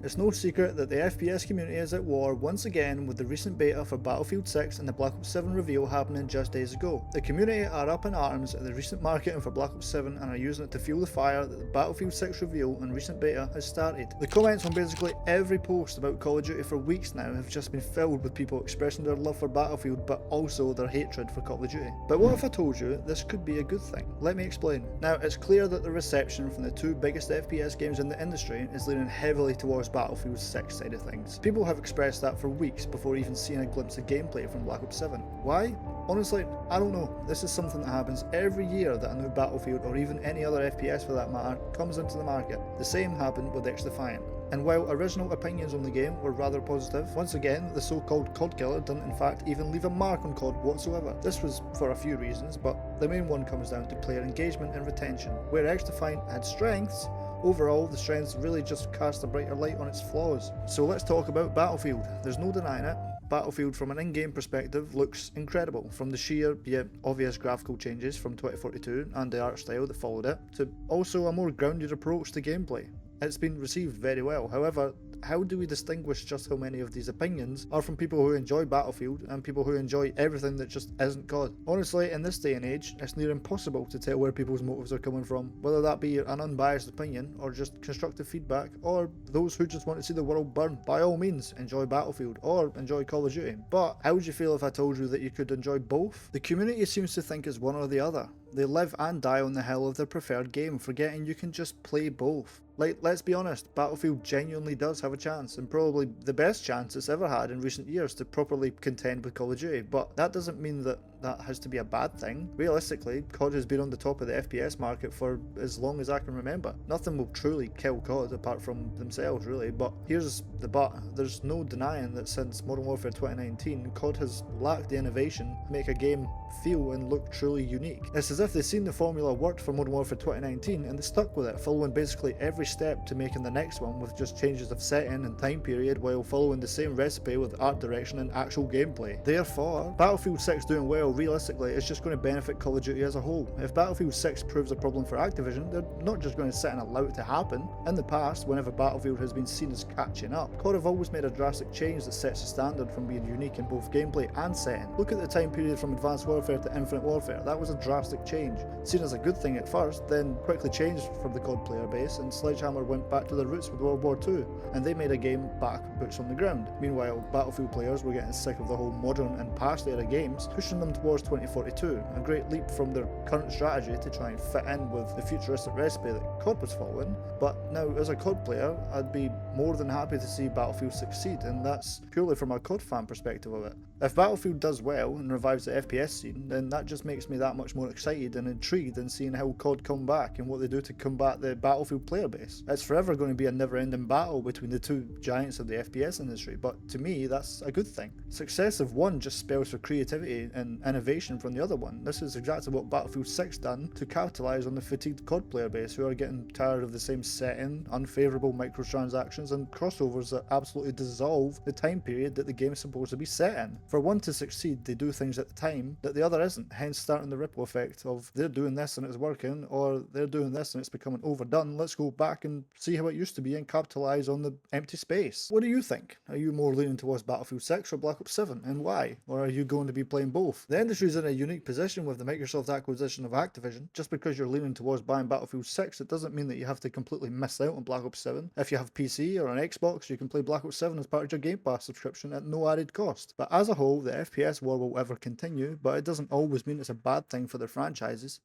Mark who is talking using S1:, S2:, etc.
S1: It's no secret that the FPS community is at war once again with the recent beta for Battlefield 6 and the Black Ops 7 reveal happening just days ago. The community are up in arms at the recent marketing for Black Ops 7 and are using it to fuel the fire that the Battlefield 6 reveal and recent beta has started. The comments on basically every post about Call of Duty for weeks now have just been filled with people expressing their love for Battlefield but also their hatred for Call of Duty. But what if I told you this could be a good thing? Let me explain. Now, it's clear that the reception from the two biggest FPS games in the industry is leaning heavily towards Battlefield 6 side of things. People have expressed that for weeks before even seeing a glimpse of gameplay from Black Ops 7. Why? Honestly, I don't know. This is something that happens every year that a new Battlefield, or even any other FPS for that matter, comes into the market. The same happened with XDefiant. And while original opinions on the game were rather positive, once again, the so-called COD killer didn't in fact even leave a mark on COD whatsoever. This was for a few reasons, but the main one comes down to player engagement and retention. Where XDefiant had strengths, overall the strengths really just cast a brighter light on its flaws. So let's talk about Battlefield. There's no denying it. Battlefield from an in-game perspective looks incredible, from the sheer yet obvious graphical changes from 2042 and the art style that followed it, to also a more grounded approach to gameplay. It's been received very well. However, how do we distinguish just how many of these opinions are from people who enjoy Battlefield and people who enjoy everything that just isn't COD? Honestly, in this day and age, it's near impossible to tell where people's motives are coming from, whether that be an unbiased opinion or just constructive feedback, or those who just want to see the world burn. By all means, enjoy Battlefield or enjoy Call of Duty. But how would you feel if I told you that you could enjoy both? The community seems to think it's one or the other. They live and die on the hill of their preferred game, forgetting you can just play both. Like, let's be honest, Battlefield genuinely does have a chance, and probably the best chance it's ever had in recent years to properly contend with Call of Duty, but that doesn't mean that that has to be a bad thing. Realistically, COD has been on the top of the FPS market for as long as I can remember. Nothing will truly kill COD apart from themselves really, but here's the but. There's no denying that since Modern Warfare 2019, COD has lacked the innovation to make a game feel and look truly unique. It's as if they've seen the formula worked for Modern Warfare 2019 and they stuck with it, following basically every step to making the next one with just changes of setting and time period while following the same recipe with art direction and actual gameplay. Therefore, Battlefield 6 doing well realistically is just going to benefit Call of Duty as a whole. If Battlefield 6 proves a problem for Activision, they're not just going to sit and allow it to happen. In the past, whenever Battlefield has been seen as catching up, COD have always made a drastic change that sets a standard from being unique in both gameplay and setting. Look at the time period from Advanced Warfare to Infinite Warfare. That was a drastic change, seen as a good thing at first, then quickly changed from the COD player base, and Sledgehammer went back to their roots with World War II, and they made a game back boots on the ground. Meanwhile, Battlefield players were getting sick of the whole modern and past era games, pushing them towards 2042, a great leap from their current strategy to try and fit in with the futuristic recipe that COD was following. But now, as a COD player, I'd be more than happy to see Battlefield succeed, and that's purely from a COD fan perspective of it. If Battlefield does well and revives the FPS scene, then that just makes me that much more excited and intrigued in seeing how COD come back and what they do to combat the Battlefield player base. It's forever going to be a never-ending battle between the two giants of the FPS industry, but to me that's a good thing. Success of one just spells for creativity and innovation from the other one. This is exactly what Battlefield 6 done to capitalise on the fatigued COD player base who are getting tired of the same setting, unfavourable microtransactions and crossovers that absolutely dissolve the time period that the game is supposed to be set in. For one to succeed, they do things at the time that the other isn't, hence starting the ripple effect of they're doing this and it's working, or they're doing this and it's becoming overdone, let's go back and see how it used to be and capitalise on the empty space. What do you think? Are you more leaning towards Battlefield 6 or Black Ops 7, and why? Or are you going to be playing both? The industry's in a unique position with the Microsoft acquisition of Activision. Just because you're leaning towards buying Battlefield 6, it doesn't mean that you have to completely miss out on Black Ops 7. If you have PC or an Xbox, you can play Black Ops 7 as part of your Game Pass subscription at no added cost. But as a whole, the FPS war will ever continue, but it doesn't always mean it's a bad thing for their franchises.